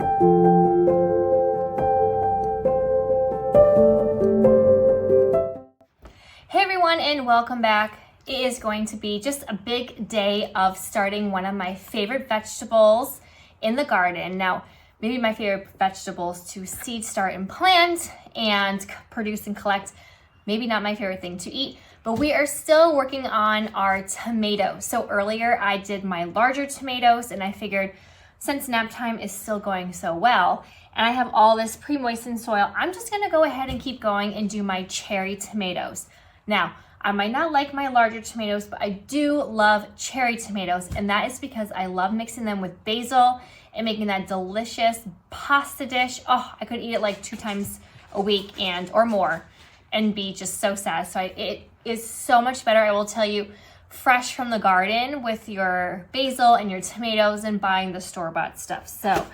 Hey everyone, and welcome back. It is going to be just a big day of starting one of my favorite vegetables in the garden. Now, maybe my favorite vegetables to seed, start, and plant and produce and collect. Maybe not my favorite thing to eat, but we are still working on our tomatoes. So earlier I did my larger tomatoes, and I figured since nap time is still going so well, and I have all this pre-moistened soil, I'm just gonna go ahead and keep going and do my cherry tomatoes. Now, I might not like my larger tomatoes, but I do love cherry tomatoes, and that is because I love mixing them with basil and making that delicious pasta dish. Oh, I could eat it like 2 times a week or more and be just so satisfied. It is so much better, I will tell you, fresh from the garden with your basil and your tomatoes and buying the store-bought stuff. So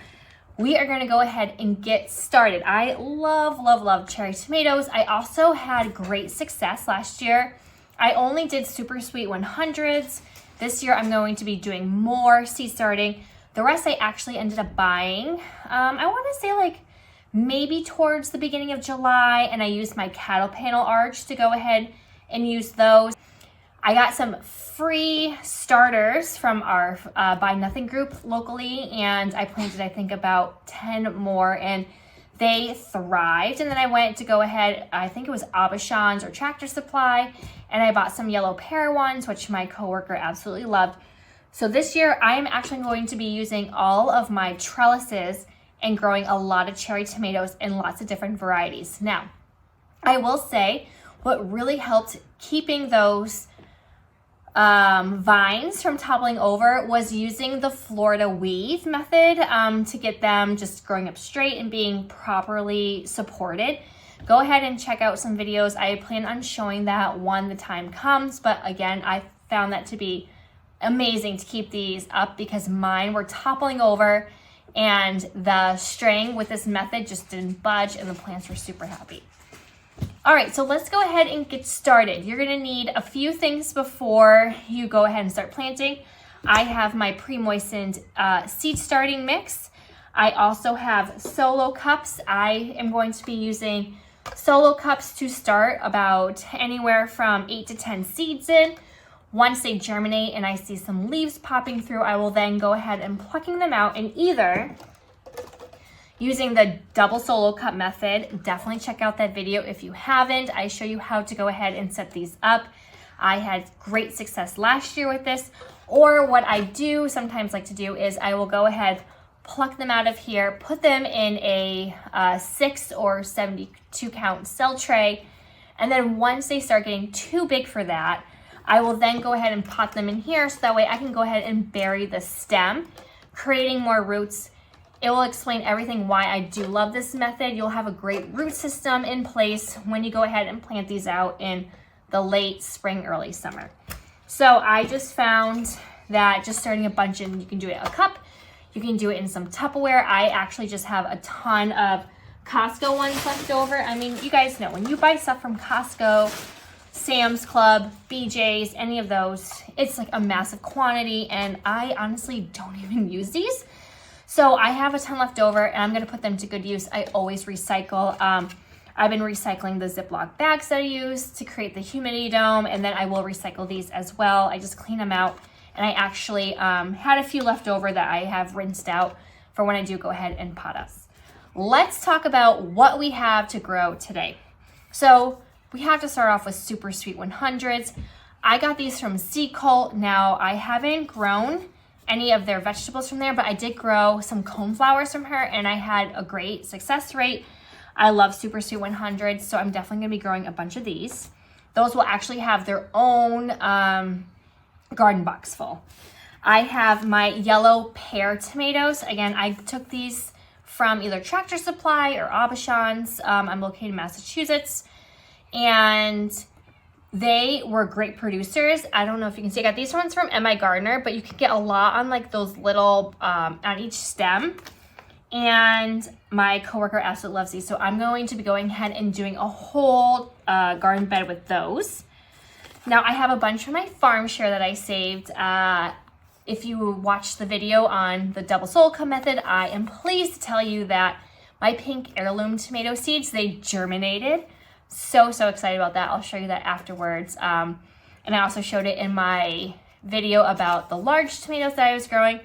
we are gonna go ahead and get started. I love cherry tomatoes. I also had great success last year. I only did super sweet 100s. This year I'm going to be doing more seed starting. The rest I actually ended up buying, I wanna say like maybe towards the beginning of July, and I used my cattle panel arch to go ahead and use those. I got some free starters from our Buy Nothing group locally, and I planted I think about 10 more, and they thrived. And then I went to go ahead, I think it was Abishans or Tractor Supply, and I bought some yellow pear ones, which my coworker absolutely loved. So this year I'm actually going to be using all of my trellises and growing a lot of cherry tomatoes in lots of different varieties. Now, I will say what really helped keeping those vines from toppling over was using the Florida weave method to get them just growing up straight and being properly supported. Go ahead and check out some videos. I plan on showing that when the time comes, but again, I found that to be amazing to keep these up because mine were toppling over and the string with this method just didn't budge, and the plants were super happy. All right, so let's go ahead and get started. You're gonna need a few things before you go ahead and start planting. I have my pre-moistened seed starting mix. I also have solo cups. I am going to be using solo cups to start about anywhere from 8 to 10 seeds in. Once they germinate and I see some leaves popping through, I will then go ahead and plucking them out, and either using the double solo cup method. Definitely check out that video if you haven't. I show you how to go ahead and set these up. I had great success last year with this. Or what I do sometimes like to do is I will go ahead, pluck them out of here, put them in a 6 or 72 count cell tray. And then once they start getting too big for that, I will then go ahead and pot them in here so that way I can go ahead and bury the stem, creating more roots. It will explain everything why I do love this method. You'll have a great root system in place when you go ahead and plant these out in the late spring, early summer. So I just found that just starting a bunch in, you can do it in a cup, you can do it in some Tupperware. I actually just have a ton of Costco ones left over. I mean, you guys know when you buy stuff from Costco, Sam's Club, BJ's, any of those, it's like a massive quantity, and I honestly don't even use these. So I have a ton left over, and I'm gonna put them to good use. I always recycle. I've been recycling the Ziplock bags that I use to create the humidity dome, and then I will recycle these as well. I just clean them out, and I actually had a few left over that I have rinsed out for when I do go ahead and pot us. Let's talk about what we have to grow today. So we have to start off with super sweet 100s. I got these from Seed Cult. Now, I haven't grown any of their vegetables from there, but I did grow some coneflowers from her, and I had a great success rate. I love super sweet 100s, so I'm definitely gonna be growing a bunch of these. Those will actually have their own garden box full. I have my yellow pear tomatoes. Again, I took these from either Tractor Supply or Abishans. I'm located in Massachusetts, and they were great producers. I don't know if you can see, I got these ones from M.I. Gardner, but you can get a lot on like those little, on each stem. And my coworker absolutely loves these. So I'm going to be going ahead and doing a whole garden bed with those. Now I have a bunch from my farm share that I saved. if you watched the video on the double solo cup method, I am pleased to tell you that my pink heirloom tomato seeds, they germinated. So excited about that. I'll show you that afterwards. And I also showed it in my video about the large tomatoes that I was growing.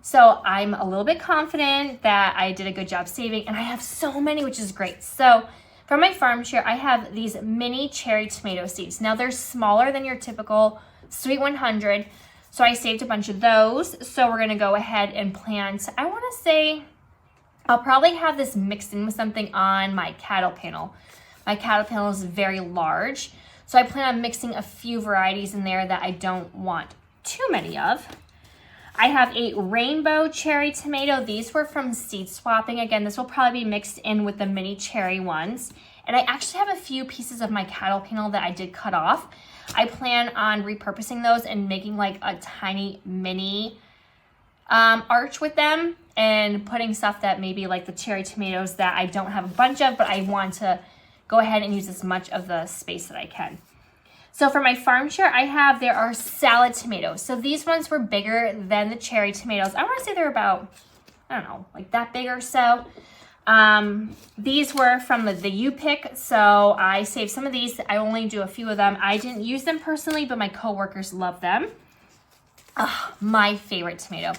So I'm a little bit confident that I did a good job saving, and I have so many, which is great. So from my farm share, I have these mini cherry tomato seeds. Now they're smaller than your typical Sweet 100. So I saved a bunch of those. So we're gonna go ahead and plant, I wanna say, I'll probably have this mixed in with something on my cattle panel. My cattle panel is very large. So I plan on mixing a few varieties in there that I don't want too many of. I have a rainbow cherry tomato. These were from seed swapping. Again, this will probably be mixed in with the mini cherry ones. And I actually have a few pieces of my cattle panel that I did cut off. I plan on repurposing those and making like a tiny mini arch with them and putting stuff that maybe like the cherry tomatoes that I don't have a bunch of, but I want to go ahead and use as much of the space that I can. So for my farm share, there are salad tomatoes. So these ones were bigger than the cherry tomatoes. I want to say they're about, I don't know, like that big or so. These were from the U-Pick, so I saved some of these. I only do a few of them. I didn't use them personally, but my coworkers love them. My favorite tomato.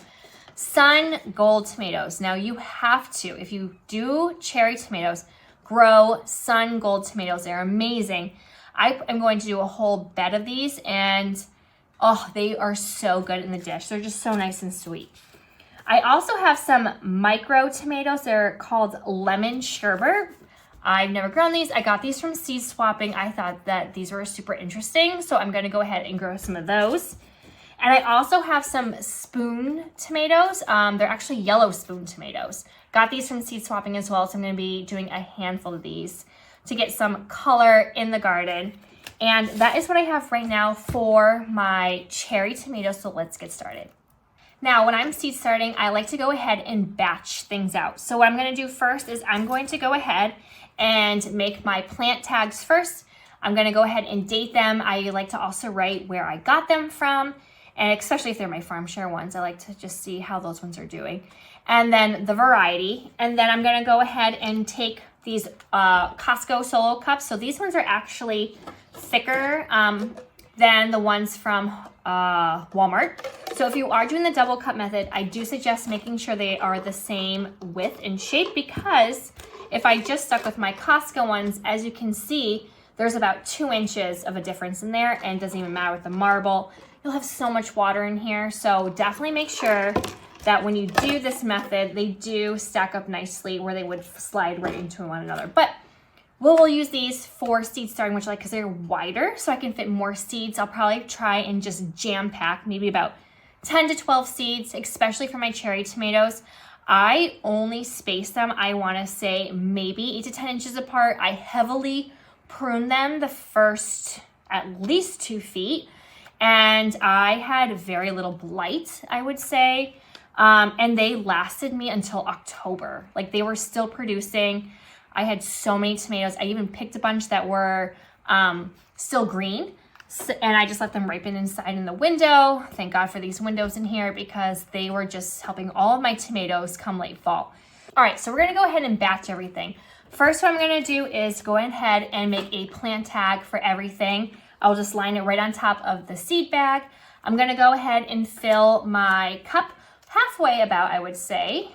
Sun Gold tomatoes. Now you have to, if you do cherry tomatoes, grow Sun Gold tomatoes. They're amazing. I am going to do a whole bed of these, and they are so good in the dish. They're just so nice and sweet. I also have some micro tomatoes. They're called lemon sherbet. I've never grown these. I got these from seed swapping. I thought that these were super interesting, so I'm gonna go ahead and grow some of those. And I also have some spoon tomatoes. They're actually yellow spoon tomatoes. Got these from seed swapping as well, so I'm gonna be doing a handful of these to get some color in the garden. And that is what I have right now for my cherry tomatoes, so let's get started. Now, when I'm seed starting, I like to go ahead and batch things out. So what I'm gonna do first is I'm going to go ahead and make my plant tags first. I'm gonna go ahead and date them. I like to also write where I got them from, and especially if they're my farm share ones, I like to just see how those ones are doing. And then the variety. And then I'm gonna go ahead and take these Costco solo cups. So these ones are actually thicker than the ones from Walmart. So if you are doing the double cup method, I do suggest making sure they are the same width and shape, because if I just stuck with my Costco ones, as you can see, there's about 2 inches of a difference in there, and it doesn't even matter with the marble. You'll have so much water in here. So definitely make sure that when you do this method, they do stack up nicely where they would slide right into one another. But we'll use these for seed starting, which I like because they're wider, so I can fit more seeds. I'll probably try and just jam pack maybe about 10 to 12 seeds, especially for my cherry tomatoes. I only space them, I wanna say maybe 8 to 10 inches apart. I heavily prune them the first at least 2 feet. And I had very little blight, I would say. And they lasted me until October. Like, they were still producing. I had so many tomatoes. I even picked a bunch that were still green. And I just let them ripen inside in the window. Thank God for these windows in here, because they were just helping all of my tomatoes come late fall. All right, so we're gonna go ahead and batch everything. First, what I'm gonna do is go ahead and make a plant tag for everything. I'll just line it right on top of the seed bag. I'm gonna go ahead and fill my cup halfway about, I would say,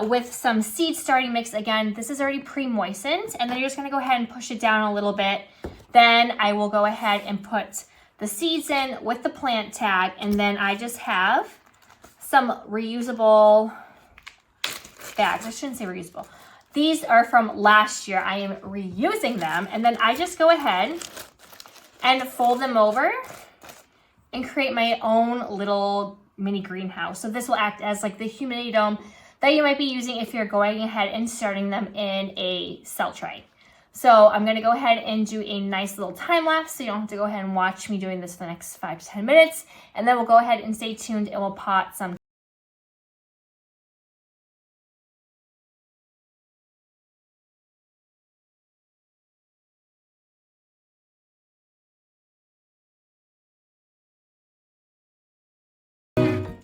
with some seed starting mix. Again, this is already pre-moistened, and then you're just gonna go ahead and push it down a little bit. Then I will go ahead and put the seeds in with the plant tag, and then I just have some reusable bags. I shouldn't say reusable. These are from last year. I am reusing them, and then I just go ahead and fold them over and create my own little mini greenhouse. So this will act as like the humidity dome that you might be using if you're going ahead and starting them in a cell tray. So I'm gonna go ahead and do a nice little time lapse, so you don't have to go ahead and watch me doing this for the next 5 to 10 minutes. And then we'll go ahead and stay tuned, and we'll pot some.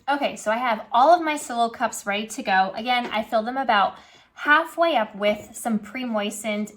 Okay, so I have all of my solo cups ready to go. Again, I fill them about halfway up with some pre-moistened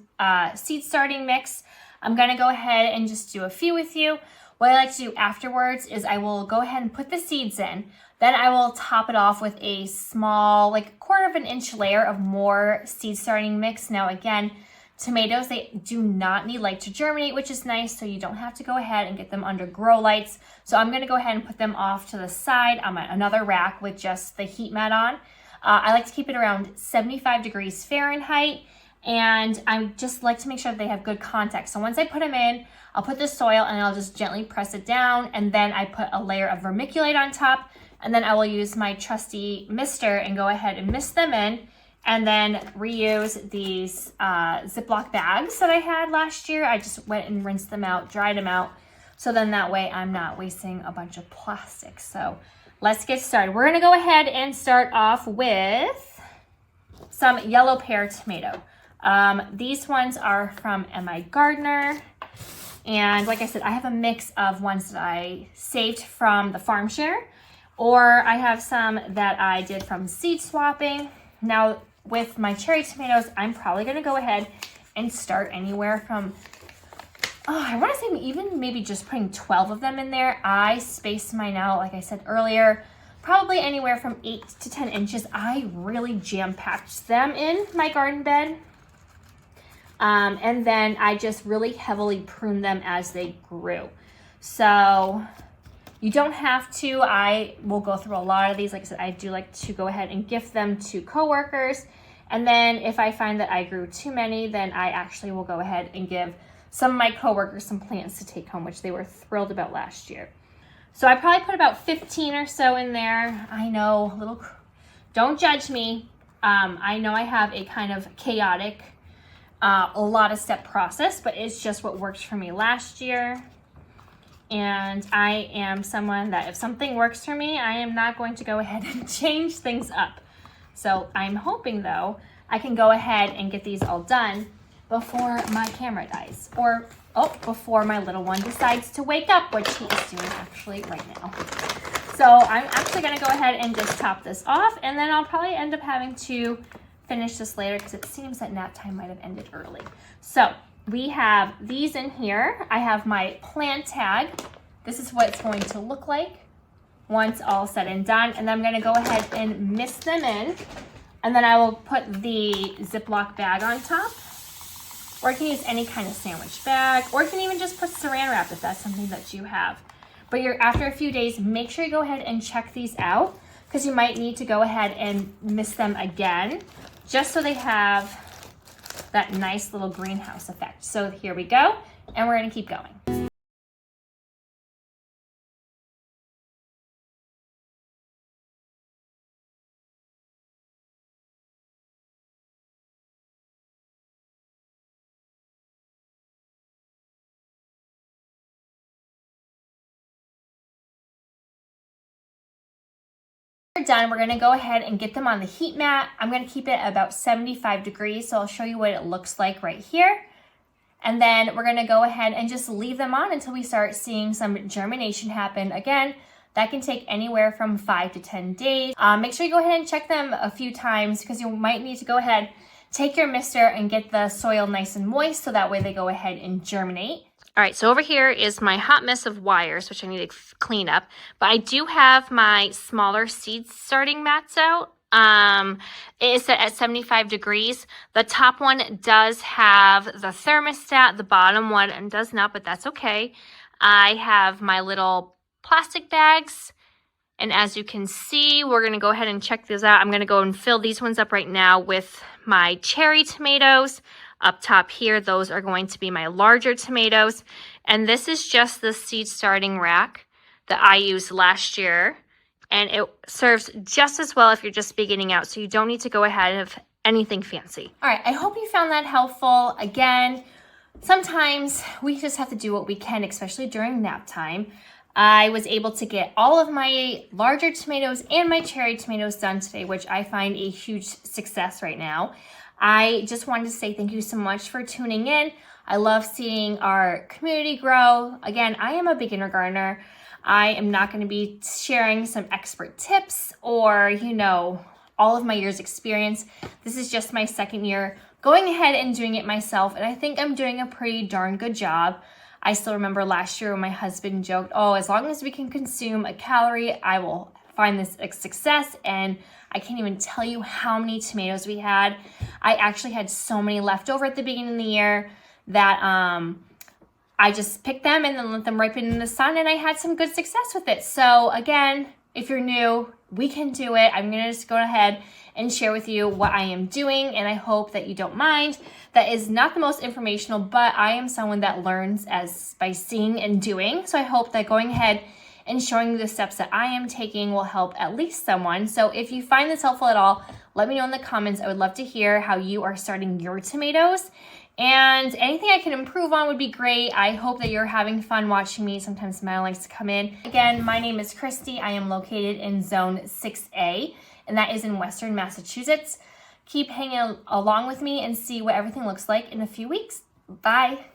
seed starting mix. I'm gonna go ahead and just do a few with you. What I like to do afterwards is I will go ahead and put the seeds in. Then I will top it off with a small, like 1/4 of an inch layer of more seed starting mix. Now again, tomatoes, they do not need light to germinate, which is nice, so you don't have to go ahead and get them under grow lights. So I'm gonna go ahead and put them off to the side on another rack with just the heat mat on. I like to keep it around 75 degrees Fahrenheit, and I just like to make sure that they have good contact. So once I put them in, I'll put the soil and I'll just gently press it down, and then I put a layer of vermiculite on top, and then I will use my trusty mister and go ahead and mist them in, and then reuse these Ziplock bags that I had last year. I just went and rinsed them out, dried them out, so then that way I'm not wasting a bunch of plastic. So let's get started. We're gonna go ahead and start off with some yellow pear tomato. These ones are from M.I. Gardener. And like I said, I have a mix of ones that I saved from the farm share, or I have some that I did from seed swapping. Now with my cherry tomatoes, I'm probably gonna go ahead and start anywhere from, I wanna say even maybe just putting 12 of them in there. I spaced mine out, like I said earlier, probably anywhere from 8 to 10 inches. I really jam-packed them in my garden bed. And then I just really heavily pruned them as they grew. So you don't have to. I will go through a lot of these. Like I said, I do like to go ahead and gift them to coworkers. And then if I find that I grew too many, then I actually will go ahead and give some of my coworkers some plants to take home, which they were thrilled about last year. So I probably put about 15 or so in there. I know, don't judge me. I know I have a kind of chaotic, a lot of step process, but it's just what worked for me last year. And I am someone that if something works for me, I am not going to go ahead and change things up. So I'm hoping though, I can go ahead and get these all done before my camera dies, or before my little one decides to wake up, which he is doing actually right now. So I'm actually gonna go ahead and just top this off, and then I'll probably end up having to finish this later because it seems that nap time might have ended early. So we have these in here. I have my plant tag. This is what it's going to look like once all said and done. And then I'm gonna go ahead and mist them in. And then I will put the Ziplock bag on top. Or you can use any kind of sandwich bag, or you can even just put saran wrap if that's something that you have. But after a few days, make sure you go ahead and check these out, because you might need to go ahead and mist them again, just so they have that nice little greenhouse effect. So here we go, and we're gonna keep going. Done, we're gonna go ahead and get them on the heat mat. I'm gonna keep it at about 75 degrees, so I'll show you what it looks like right here. And then we're gonna go ahead and just leave them on until we start seeing some germination happen. Again, that can take anywhere from 5 to 10 days. Make sure you go ahead and check them a few times, because you might need to go ahead, take your mister and get the soil nice and moist, so that way they go ahead and germinate. All right, so over here is my hot mess of wires, which I need to clean up. But I do have my smaller seed starting mats out. It is set at 75 degrees. The top one does have the thermostat. The bottom one does not, but that's okay. I have my little plastic bags. And as you can see, we're going to go ahead and check these out. I'm going to go and fill these ones up right now with my cherry tomatoes. Up top here, those are going to be my larger tomatoes. And this is just the seed starting rack that I used last year. And it serves just as well if you're just beginning out. So you don't need to go ahead of anything fancy. All right, I hope you found that helpful. Again, sometimes we just have to do what we can, especially during nap time. I was able to get all of my larger tomatoes and my cherry tomatoes done today, which I find a huge success right now. I just wanted to say thank you so much for tuning in. I love seeing our community grow. Again, I am a beginner gardener. I am not going to be sharing some expert tips or, all of my year's experience. This is just my second year going ahead and doing it myself, and I think I'm doing a pretty darn good job. I still remember last year when my husband joked, oh, as long as we can consume a calorie, I will find this a success, and I can't even tell you how many tomatoes we had. I actually had so many left over at the beginning of the year that I just picked them and then let them ripen in the sun, and I had some good success with it. So again, if you're new, we can do it. I'm gonna just go ahead and share with you what I am doing, and I hope that you don't mind. That is not the most informational, but I am someone that learns by seeing and doing. So I hope that going ahead and showing you the steps that I am taking will help at least someone. So if you find this helpful at all, let me know in the comments. I would love to hear how you are starting your tomatoes. And anything I can improve on would be great. I hope that you're having fun watching me. Sometimes Smile likes to come in. Again, my name is Kristy. I am located in Zone 6A, and that is in Western Massachusetts. Keep hanging along with me and see what everything looks like in a few weeks. Bye.